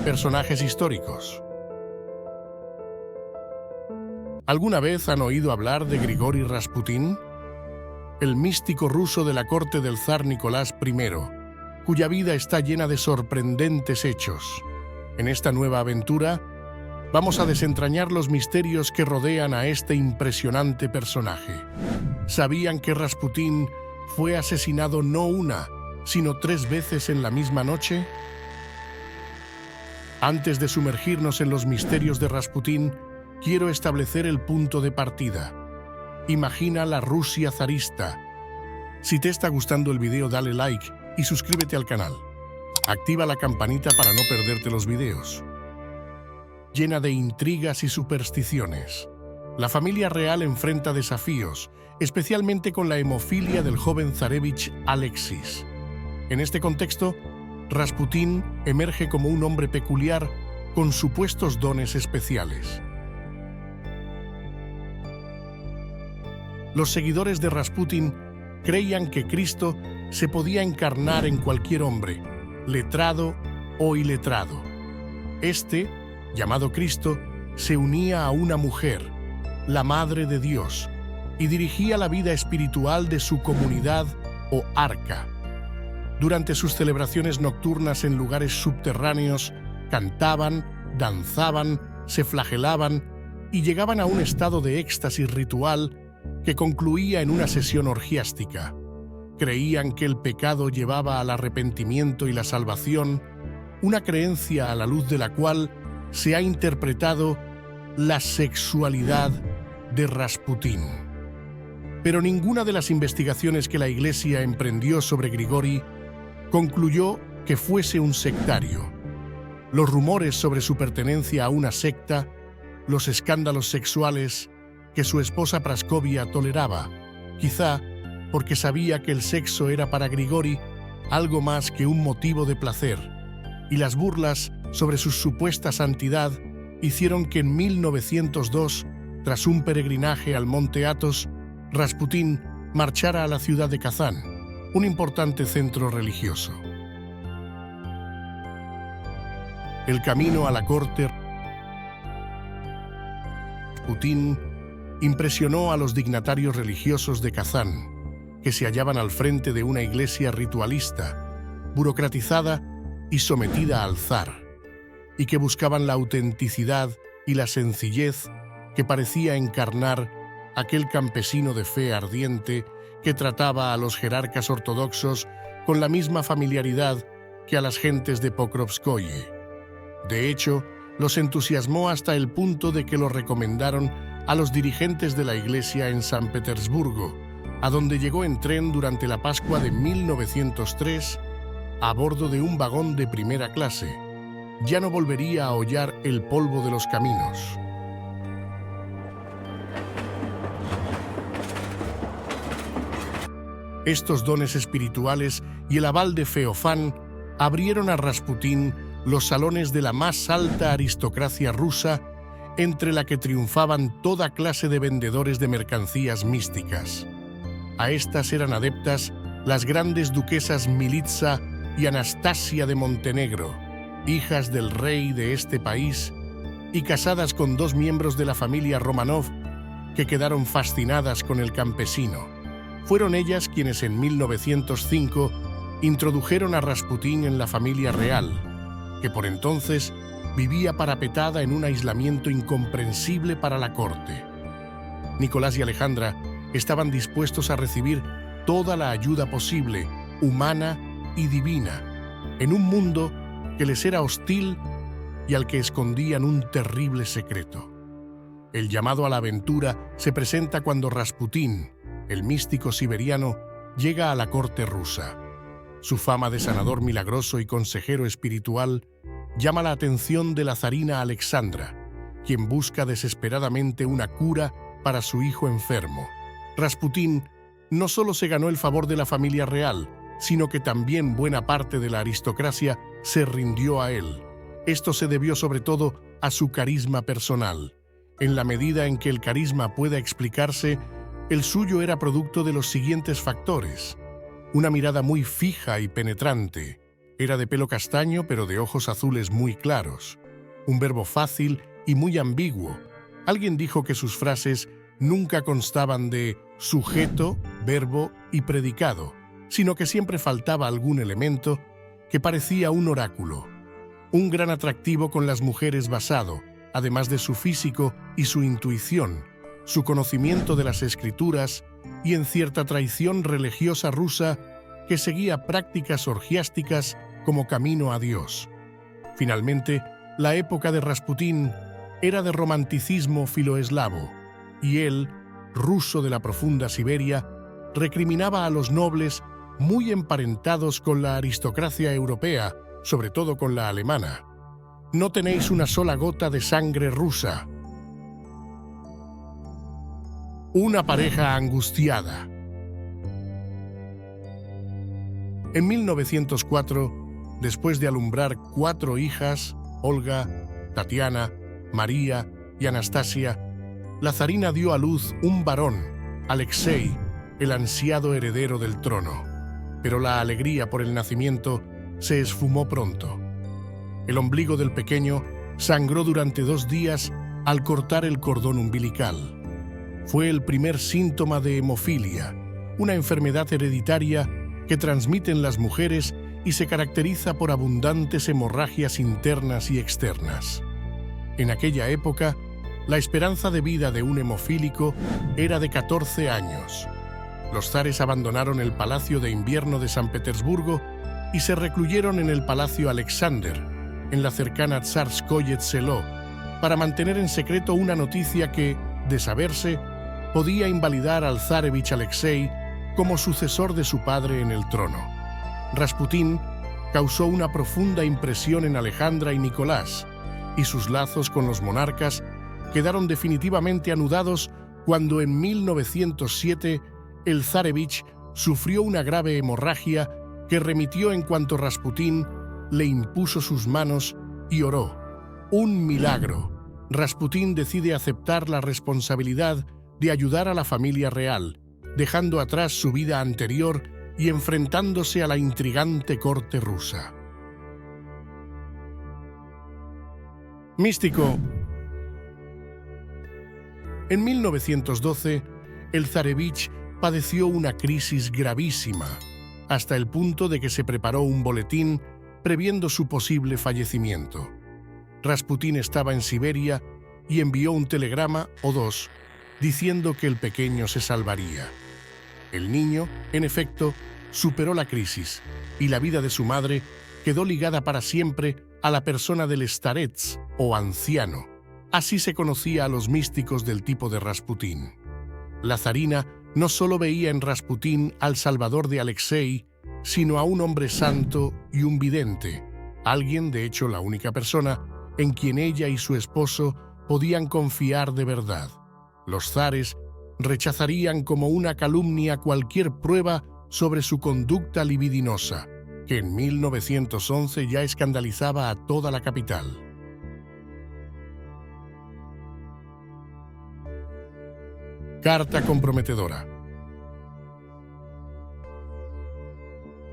Personajes históricos. ¿Alguna vez han oído hablar de Grigori Rasputin? El místico ruso de la corte del zar Nicolás I, cuya vida está llena de sorprendentes hechos. En esta nueva aventura, vamos a desentrañar los misterios que rodean a este impresionante personaje. ¿Sabían que Rasputin fue asesinado no una, sino 3 veces en la misma noche? Antes de sumergirnos en los misterios de Rasputin, quiero establecer el punto de partida. Imagina la Rusia zarista. Si te está gustando el video, dale like y suscríbete al canal. Activa la campanita para no perderte los videos. Llena de intrigas y supersticiones, la familia real enfrenta desafíos, especialmente con la hemofilia del joven zarevich Alexis. En este contexto, Rasputin emerge como un hombre peculiar con supuestos dones especiales. Los seguidores de Rasputin creían que Cristo se podía encarnar en cualquier hombre, letrado o iletrado. Este, llamado Cristo, se unía a una mujer, la Madre de Dios, y dirigía la vida espiritual de su comunidad o arca. Durante sus celebraciones nocturnas en lugares subterráneos, cantaban, danzaban, se flagelaban y llegaban a un estado de éxtasis ritual que concluía en una sesión orgiástica. Creían que el pecado llevaba al arrepentimiento y la salvación, una creencia a la luz de la cual se ha interpretado la sexualidad de Rasputin. Pero ninguna de las investigaciones que la Iglesia emprendió sobre Grigori concluyó que fuese un sectario. Los rumores sobre su pertenencia a una secta, los escándalos sexuales que su esposa Praskovia toleraba, quizá porque sabía que el sexo era para Grigori algo más que un motivo de placer, y las burlas sobre su supuesta santidad hicieron que en 1902, tras un peregrinaje al monte Athos, Rasputin marchara a la ciudad de Kazán, un importante centro religioso. El camino a la corte Rasputin impresionó a los dignatarios religiosos de Kazán, que se hallaban al frente de una iglesia ritualista, burocratizada y sometida al zar, y que buscaban la autenticidad y la sencillez que parecía encarnar aquel campesino de fe ardiente que trataba a los jerarcas ortodoxos con la misma familiaridad que a las gentes de Pokrovskoye. De hecho, los entusiasmó hasta el punto de que lo recomendaron a los dirigentes de la iglesia en San Petersburgo, a donde llegó en tren durante la Pascua de 1903 a bordo de un vagón de primera clase. Ya no volvería a hollar el polvo de los caminos. Estos dones espirituales y el aval de Feofán abrieron a Rasputin los salones de la más alta aristocracia rusa, entre la que triunfaban toda clase de vendedores de mercancías místicas. A estas eran adeptas las grandes duquesas Militsa y Anastasia de Montenegro, hijas del rey de este país y casadas con 2 miembros de la familia Romanov que quedaron fascinadas con el campesino. Fueron ellas quienes en 1905 introdujeron a Rasputin en la familia real, que por entonces vivía parapetada en un aislamiento incomprensible para la corte. Nicolás y Alejandra estaban dispuestos a recibir toda la ayuda posible, humana y divina, en un mundo que les era hostil y al que escondían un terrible secreto. El llamado a la aventura se presenta cuando Rasputin, el místico siberiano, llega a la corte rusa. Su fama de sanador milagroso y consejero espiritual llama la atención de la zarina Alexandra, quien busca desesperadamente una cura para su hijo enfermo. Rasputin no solo se ganó el favor de la familia real, sino que también buena parte de la aristocracia se rindió a él. Esto se debió sobre todo a su carisma personal. En la medida en que el carisma pueda explicarse, el suyo era producto de los siguientes factores: una mirada muy fija y penetrante, Era de pelo castaño pero de ojos azules muy claros. Un verbo fácil y muy ambiguo. Alguien dijo que sus frases nunca constaban de sujeto, verbo y predicado, sino que siempre faltaba algún elemento que parecía un oráculo. Un gran atractivo con las mujeres basado, además de su físico y su intuición, su conocimiento de las escrituras y en cierta tradición religiosa rusa que seguía prácticas orgiásticas como camino a Dios. Finalmente, la época de Rasputín era de romanticismo filoeslavo, y él, ruso de la profunda Siberia, recriminaba a los nobles muy emparentados con la aristocracia europea, sobre todo con la alemana. No tenéis una sola gota de sangre rusa. Una pareja angustiada. En 1904, después de alumbrar 4 hijas, Olga, Tatiana, María y Anastasia, la zarina dio a luz un varón, Alexei, el ansiado heredero del trono. Pero la alegría por el nacimiento se esfumó pronto. El ombligo del pequeño sangró durante 2 días al cortar el cordón umbilical. Fue el primer síntoma de hemofilia, una enfermedad hereditaria que transmiten las mujeres y se caracteriza por abundantes hemorragias internas y externas. En aquella época, la esperanza de vida de un hemofílico era de 14 años. Los zares abandonaron el Palacio de Invierno de San Petersburgo y se recluyeron en el Palacio Alexander, en la cercana Tsarskoye Seló, para mantener en secreto una noticia que, de saberse, podía invalidar al zarevich Alexei como sucesor de su padre en el trono. Rasputín causó una profunda impresión en Alejandra y Nicolás, y sus lazos con los monarcas quedaron definitivamente anudados cuando en 1907 el zarevich sufrió una grave hemorragia que remitió en cuanto Rasputín le impuso sus manos y oró. Un milagro. Rasputín decide aceptar la responsabilidad de ayudar a la familia real, dejando atrás su vida anterior y enfrentándose a la intrigante corte rusa. Místico. En 1912, el zarevich padeció una crisis gravísima, hasta el punto de que se preparó un boletín previendo su posible fallecimiento. Rasputín estaba en Siberia y envió un telegrama o 2 diciendo que el pequeño se salvaría. El niño, en efecto, superó la crisis y la vida de su madre quedó ligada para siempre a la persona del starets o anciano. Así se conocía a los místicos del tipo de Rasputín. La zarina no solo veía en Rasputín al salvador de Alexei, sino a un hombre santo y un vidente, alguien, de hecho la única persona, en quien ella y su esposo podían confiar de verdad. Los zares rechazarían como una calumnia cualquier prueba sobre su conducta libidinosa, que en 1911 ya escandalizaba a toda la capital. Carta comprometedora.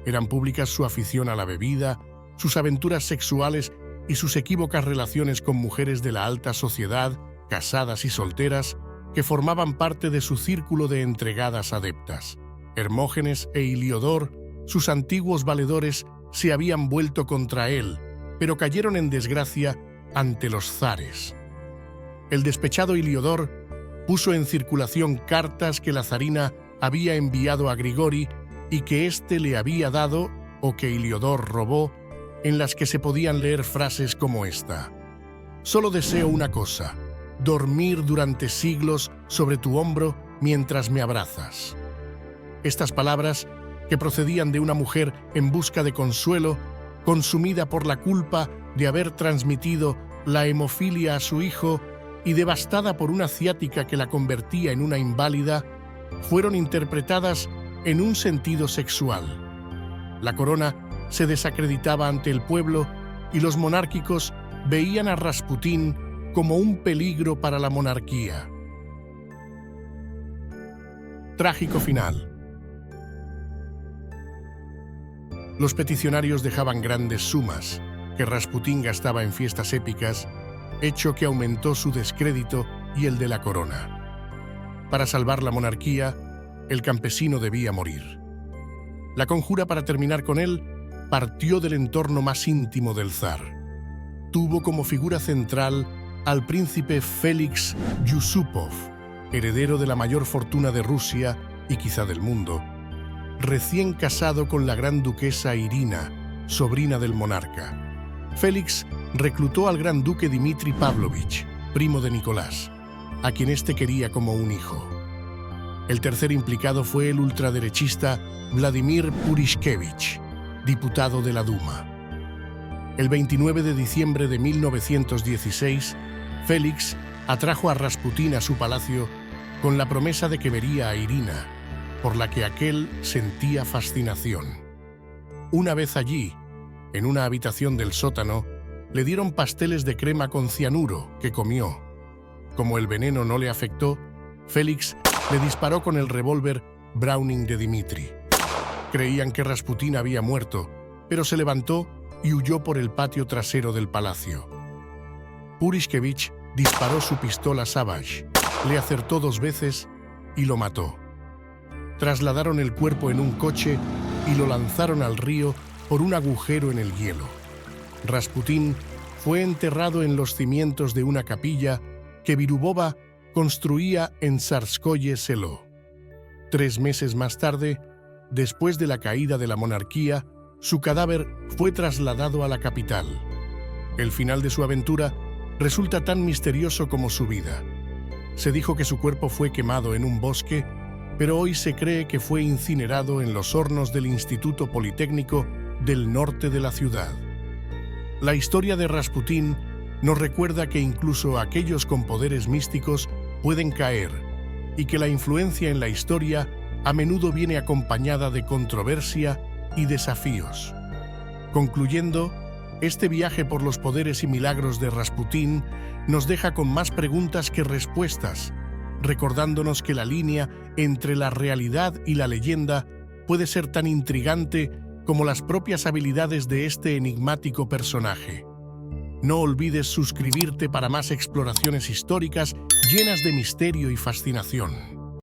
Eran públicas su afición a la bebida, sus aventuras sexuales y sus equívocas relaciones con mujeres de la alta sociedad, casadas y solteras, que formaban parte de su círculo de entregadas adeptas. Hermógenes e Iliodor, sus antiguos valedores, se habían vuelto contra él, pero cayeron en desgracia ante los zares. El despechado Iliodor puso en circulación cartas que la zarina había enviado a Grigori y que éste le había dado o que Iliodor robó, en las que se podían leer frases como esta: «Solo deseo una cosa, dormir durante siglos sobre tu hombro mientras me abrazas». Estas palabras, que procedían de una mujer en busca de consuelo, consumida por la culpa de haber transmitido la hemofilia a su hijo y devastada por una ciática que la convertía en una inválida, fueron interpretadas en un sentido sexual. La corona se desacreditaba ante el pueblo y los monárquicos veían a Rasputín como un peligro para la monarquía. Trágico final. Los peticionarios dejaban grandes sumas que Rasputín gastaba en fiestas épicas, hecho que aumentó su descrédito y el de la corona. Para salvar la monarquía, el campesino debía morir. La conjura para terminar con él partió del entorno más íntimo del zar. Tuvo como figura central al príncipe Félix Yusupov, heredero de la mayor fortuna de Rusia y quizá del mundo, recién casado con la gran duquesa Irina, sobrina del monarca. Félix reclutó al gran duque Dmitri Pavlovich, primo de Nicolás, a quien éste quería como un hijo. El tercer implicado fue el ultraderechista Vladimir Purishkevich, diputado de la Duma. El 29 de diciembre de 1916, Félix atrajo a Rasputín a su palacio con la promesa de que vería a Irina, por la que aquel sentía fascinación. Una vez allí, en una habitación del sótano, le dieron pasteles de crema con cianuro que comió. Como el veneno no le afectó, Félix le disparó con el revólver Browning de Dmitri. Creían que Rasputín había muerto, pero se levantó y huyó por el patio trasero del palacio. Purishkevich disparó su pistola Savage, le acertó 2 veces y lo mató. Trasladaron el cuerpo en un coche y lo lanzaron al río por un agujero en el hielo. Rasputín fue enterrado en los cimientos de una capilla que Virubova construía en Tsarskoye Selo. 3 meses más tarde, después de la caída de la monarquía, su cadáver fue trasladado a la capital. El final de su aventura resulta tan misterioso como su vida. Se dijo que su cuerpo fue quemado en un bosque, pero hoy se cree que fue incinerado en los hornos del Instituto Politécnico del norte de la ciudad. La historia de Rasputín nos recuerda que incluso aquellos con poderes místicos pueden caer y que la influencia en la historia a menudo viene acompañada de controversia y desafíos. Concluyendo, este viaje por los poderes y milagros de Rasputín nos deja con más preguntas que respuestas, recordándonos que la línea entre la realidad y la leyenda puede ser tan intrigante como las propias habilidades de este enigmático personaje. No olvides suscribirte para más exploraciones históricas llenas de misterio y fascinación.